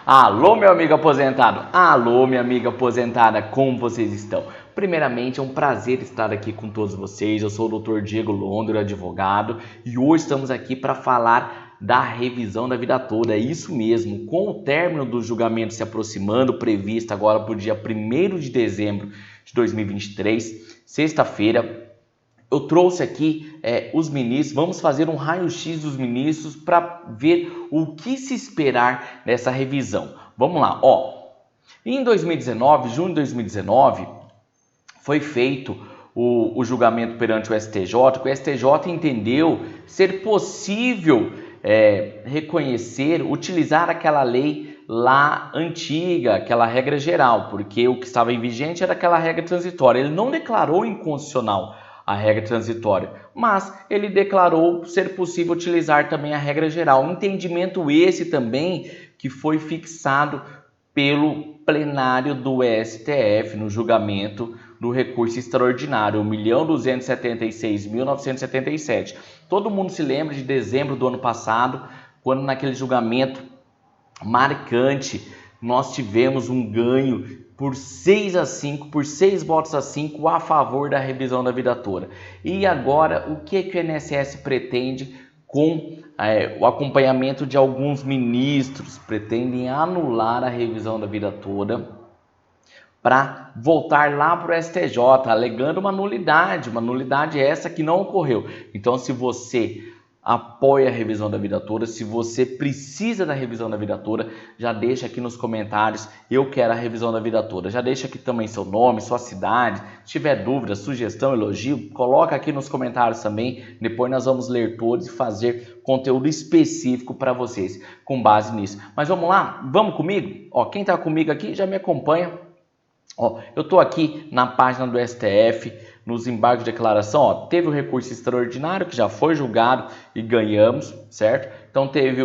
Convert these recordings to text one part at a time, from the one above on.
Alô, meu amigo aposentado! Alô, minha amiga aposentada, como vocês estão? Primeiramente, é um prazer estar aqui com todos vocês. Eu sou o Dr. Diego Londra, advogado, e hoje estamos aqui para falar da revisão da vida toda. É isso mesmo, com o término do julgamento se aproximando, previsto agora para o dia 1º de dezembro de 2023, sexta-feira, eu trouxe aqui os ministros, vamos fazer um raio-x dos ministros para ver o que se esperar nessa revisão. Vamos lá, em 2019, junho de 2019, foi feito o julgamento perante o STJ, que o STJ entendeu ser possível reconhecer, utilizar aquela lei lá antiga, aquela regra geral, porque o que estava em vigente era aquela regra transitória. Ele não declarou inconstitucional a regra transitória, mas ele declarou ser possível utilizar também a regra geral. Entendimento esse também que foi fixado pelo plenário do STF no julgamento do recurso extraordinário 1.276.977. Todo mundo se lembra de dezembro do ano passado, quando naquele julgamento marcante nós tivemos um ganho por 6-5, por 6 votos a 5 a favor da revisão da vida toda. E agora, o que o INSS pretende com o acompanhamento de alguns ministros? Pretendem anular a revisão da vida toda para voltar lá para o STJ, alegando uma nulidade essa que não ocorreu. Então, se você apoia a revisão da vida toda, se você precisa da revisão da vida toda, já deixa aqui nos comentários, eu quero a revisão da vida toda. Já deixa aqui também seu nome, sua cidade, se tiver dúvida, sugestão, elogio, coloca aqui nos comentários também, depois nós vamos ler todos e fazer conteúdo específico para vocês, com base nisso. Mas vamos lá? Vamos comigo? Quem está comigo aqui já me acompanha. Eu estou aqui na página do STF, nos embargos de declaração, teve o recurso extraordinário que já foi julgado e ganhamos, certo? Então teve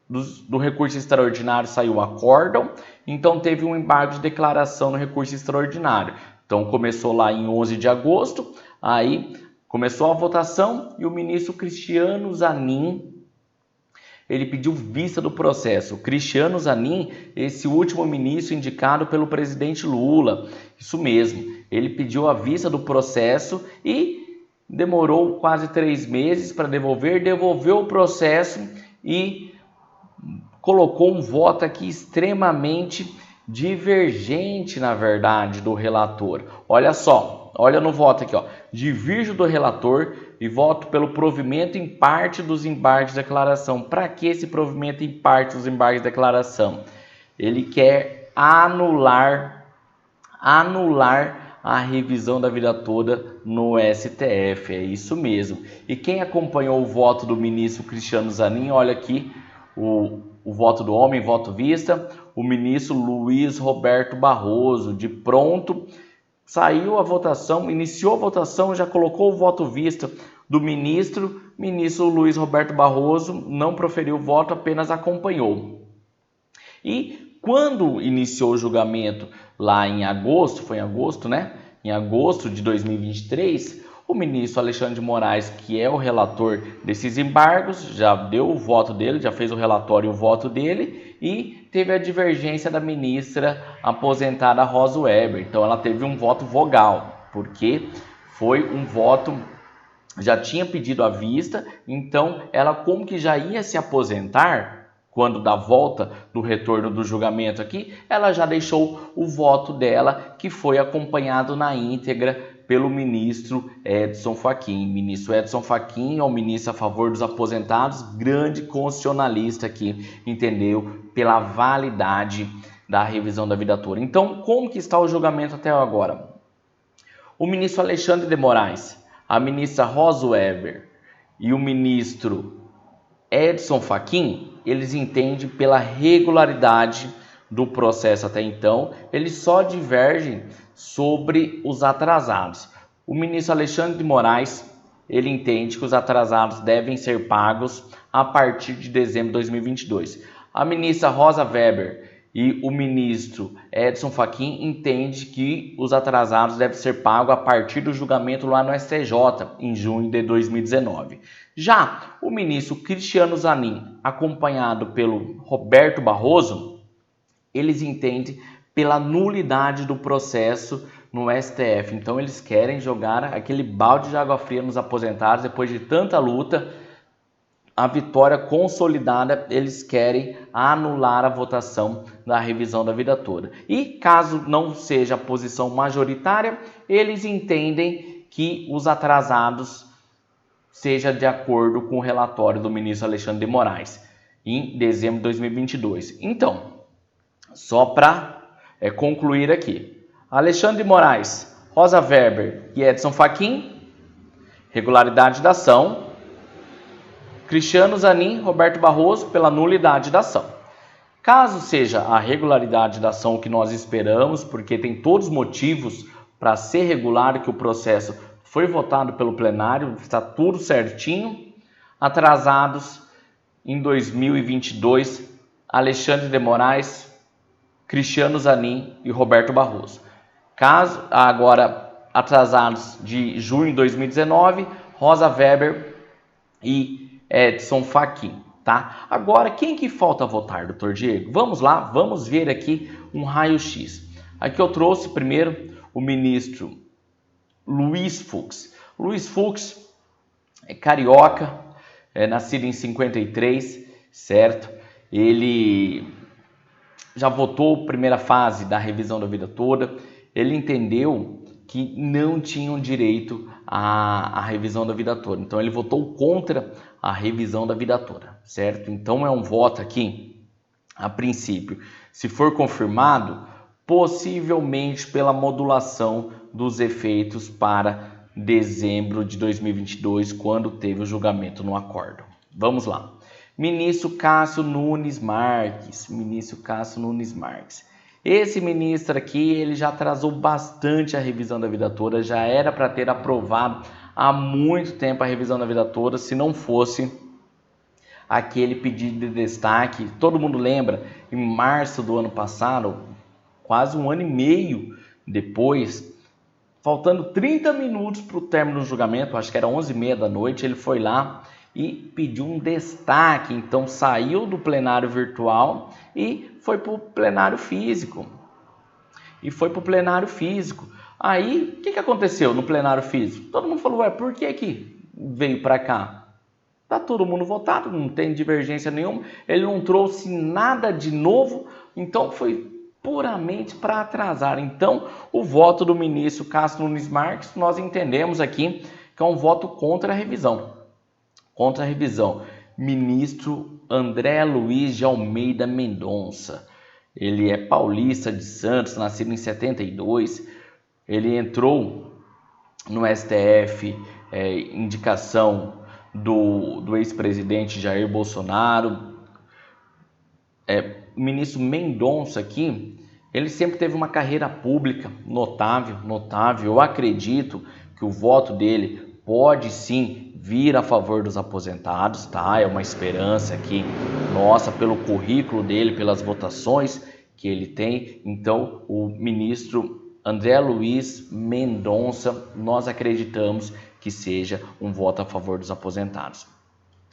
do recurso extraordinário saiu o acórdão, então teve um embargo de declaração no recurso extraordinário. Então começou lá em 11 de agosto, aí começou a votação e o ministro Cristiano Zanin, ele pediu vista do processo. Cristiano Zanin, esse último ministro indicado pelo presidente Lula, isso mesmo, ele pediu a vista do processo e demorou quase 3 meses para devolveu o processo e colocou um voto aqui extremamente divergente, na verdade, do relator. Olha só, olha no voto aqui, divirjo do relator e voto pelo provimento em parte dos embargos de declaração. Para que esse provimento em parte dos embargos de declaração? Ele quer anular a revisão da vida toda no STF, é isso mesmo. E quem acompanhou o voto do ministro Cristiano Zanin, olha aqui o voto do homem, voto vista, o ministro Luiz Roberto Barroso, de pronto, saiu a votação, iniciou a votação, já colocou o voto vista do ministro Luiz Roberto Barroso, não proferiu o voto, apenas acompanhou. E quando iniciou o julgamento lá em agosto, foi em agosto, né? Em agosto de 2023, o ministro Alexandre de Moraes, que é o relator desses embargos, já deu o voto dele, já fez o relatório e o voto dele, e teve a divergência da ministra aposentada Rosa Weber. Então ela teve um voto vogal, porque foi um voto, já tinha pedido a vista, então ela como que já ia se aposentar, quando da volta do retorno do julgamento aqui, ela já deixou o voto dela, que foi acompanhado na íntegra pelo ministro Edson Fachin. Ministro Edson Fachin é o ministro a favor dos aposentados, grande constitucionalista que entendeu pela validade da revisão da vida toda. Então, como que está o julgamento até agora? O ministro Alexandre de Moraes, a ministra Rosa Weber e o ministro Edson Fachin, eles entendem pela regularidade do processo até então, eles só divergem sobre os atrasados. O ministro Alexandre de Moraes, ele entende que os atrasados devem ser pagos a partir de dezembro de 2022. A ministra Rosa Weber e o ministro Edson Fachin entende que os atrasados devem ser pagos a partir do julgamento lá no STJ, em junho de 2019. Já o ministro Cristiano Zanin, acompanhado pelo Roberto Barroso, eles entendem pela nulidade do processo no STF. Então eles querem jogar aquele balde de água fria nos aposentados depois de tanta luta. A vitória consolidada, eles querem anular a votação da revisão da vida toda. E caso não seja a posição majoritária, eles entendem que os atrasados seja de acordo com o relatório do ministro Alexandre de Moraes, em dezembro de 2022. Então, só para concluir aqui, Alexandre de Moraes, Rosa Weber e Edson Fachin, regularidade da ação. Cristiano Zanin, Roberto Barroso, pela nulidade da ação. Caso seja a regularidade da ação que nós esperamos, porque tem todos os motivos para ser regular, que o processo foi votado pelo plenário, está tudo certinho, atrasados em 2022, Alexandre de Moraes, Cristiano Zanin e Roberto Barroso. Caso agora atrasados de junho de 2019, Rosa Weber e Edson Fachin, tá? Agora, quem que falta votar, doutor Diego? Vamos lá, vamos ver aqui um raio-x. Aqui eu trouxe primeiro o ministro Luiz Fux. Luiz Fux é carioca, nascido em 53, certo? Ele já votou primeira fase da revisão da vida toda. Ele entendeu que não tinham direito à revisão da vida toda. Então, ele votou contra a revisão da vida toda, certo? Então, é um voto aqui, a princípio, se for confirmado, possivelmente pela modulação dos efeitos para dezembro de 2022, quando teve o julgamento no acórdão. Vamos lá. Ministro Cássio Nunes Marques. Esse ministro aqui, ele já atrasou bastante a revisão da vida toda, já era para ter aprovado há muito tempo a revisão da vida toda, se não fosse aquele pedido de destaque. Todo mundo lembra, em março do ano passado, quase um ano e meio depois, faltando 30 minutos para o término do julgamento, acho que era 11h30 da noite, ele foi lá e pediu um destaque. Então saiu do plenário virtual e foi para o plenário físico. Aí, o que aconteceu no plenário físico? Todo mundo falou, por que veio para cá? Tá todo mundo votado, não tem divergência nenhuma, ele não trouxe nada de novo, então foi puramente para atrasar. Então, o voto do ministro Cássio Nunes Marques, nós entendemos aqui que é um voto contra a revisão. Ministro André Luiz de Almeida Mendonça. Ele é paulista de Santos, nascido em 72. Ele entrou no STF, indicação do ex-presidente Jair Bolsonaro. O ministro Mendonça aqui, ele sempre teve uma carreira pública notável. Eu acredito que o voto dele pode sim vir a favor dos aposentados, tá? É uma esperança aqui nossa, pelo currículo dele, pelas votações que ele tem. Então, o ministro André Luiz Mendonça, nós acreditamos que seja um voto a favor dos aposentados.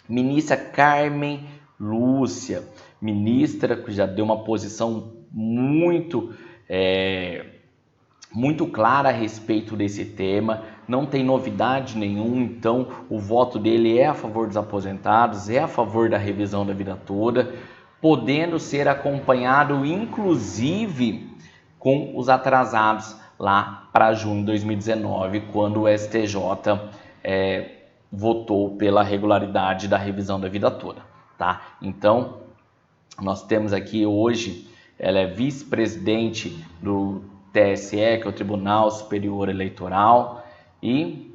Ministra Carmen Lúcia, ministra que já deu uma posição muito clara a respeito desse tema, não tem novidade nenhuma, então o voto dele é a favor dos aposentados, é a favor da revisão da vida toda, podendo ser acompanhado inclusive com os atrasados lá para junho de 2019, quando o STJ votou pela regularidade da revisão da vida toda, tá? Então, nós temos aqui hoje, ela é vice-presidente do TSE, que é o Tribunal Superior Eleitoral, e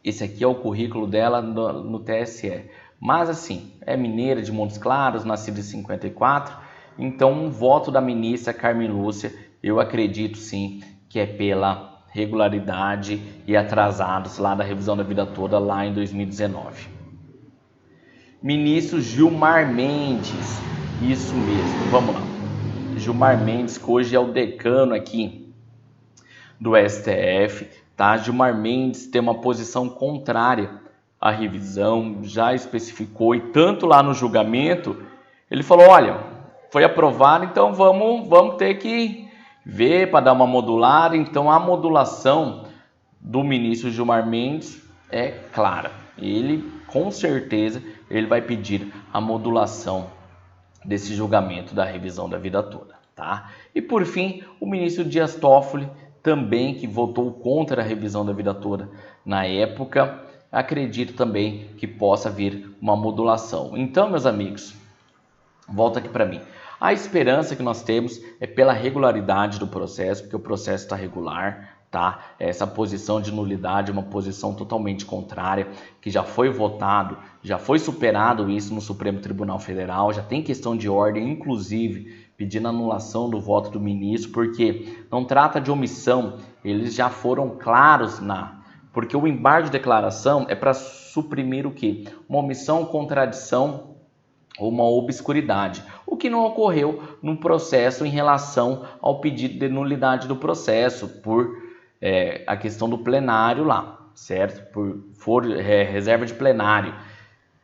esse aqui é o currículo dela no TSE. Mas assim, é mineira de Montes Claros, nascida em 54, então um voto da ministra Carmen Lúcia, eu acredito sim que é pela regularidade e atrasados lá da revisão da vida toda lá em 2019. Ministro Gilmar Mendes, isso mesmo, vamos lá. Gilmar Mendes, que hoje é o decano aqui do STF, tá? Gilmar Mendes tem uma posição contrária à revisão, já especificou, e tanto lá no julgamento, ele falou, olha, foi aprovado, então vamos ter que ver para dar uma modulada. Então a modulação do ministro Gilmar Mendes é clara. Ele, com certeza, ele vai pedir a modulação desse julgamento da revisão da vida toda, tá? E por fim, o ministro Dias Toffoli, também que votou contra a revisão da vida toda na época, acredito também que possa vir uma modulação. Então, meus amigos, volta aqui para mim. A esperança que nós temos é pela regularidade do processo, porque o processo está regular, tá? Essa posição de nulidade é uma posição totalmente contrária, que já foi votado, já foi superado isso no Supremo Tribunal Federal, já tem questão de ordem, inclusive pedindo anulação do voto do ministro, porque não trata de omissão, eles já foram claros porque o embargo de declaração é para suprimir o quê? Uma omissão, contradição ou uma obscuridade, o que não ocorreu no processo em relação ao pedido de nulidade do processo por a questão do plenário lá, certo? Por reserva de plenário.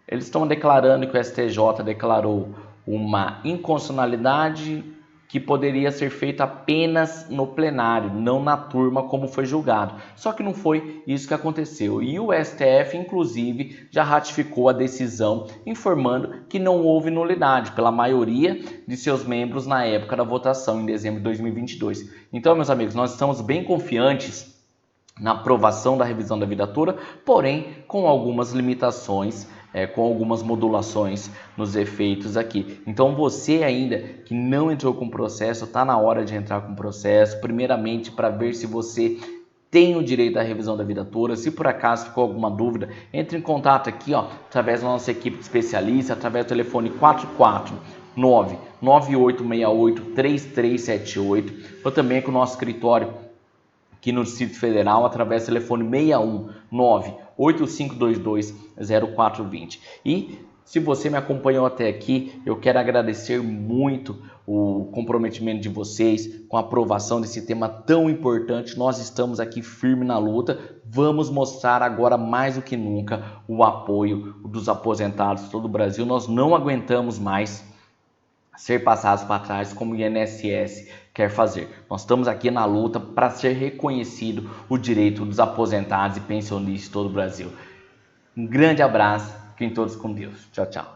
Eles estão declarando que o STJ declarou uma inconstitucionalidade que poderia ser feita apenas no plenário, não na turma como foi julgado. Só que não foi isso que aconteceu. E o STF, inclusive, já ratificou a decisão, informando que não houve nulidade pela maioria de seus membros na época da votação, em dezembro de 2022. Então, meus amigos, nós estamos bem confiantes na aprovação da revisão da vida toda, porém com algumas limitações, com algumas modulações nos efeitos aqui. Então você ainda que não entrou com o processo, está na hora de entrar com o processo, primeiramente para ver se você tem o direito à revisão da vida toda. Se por acaso ficou alguma dúvida, entre em contato aqui, através da nossa equipe de especialistas, através do telefone 449-9868-3378, ou também com o nosso escritório aqui no Distrito Federal, através do telefone 619-8522-0420. E se você me acompanhou até aqui, eu quero agradecer muito o comprometimento de vocês com a aprovação desse tema tão importante. Nós estamos aqui firme na luta. Vamos mostrar agora mais do que nunca o apoio dos aposentados de todo o Brasil. Nós não aguentamos mais ser passados para trás como o INSS quer fazer. Nós estamos aqui na luta para ser reconhecido o direito dos aposentados e pensionistas de todo o Brasil. Um grande abraço, fiquem todos com Deus. Tchau, tchau.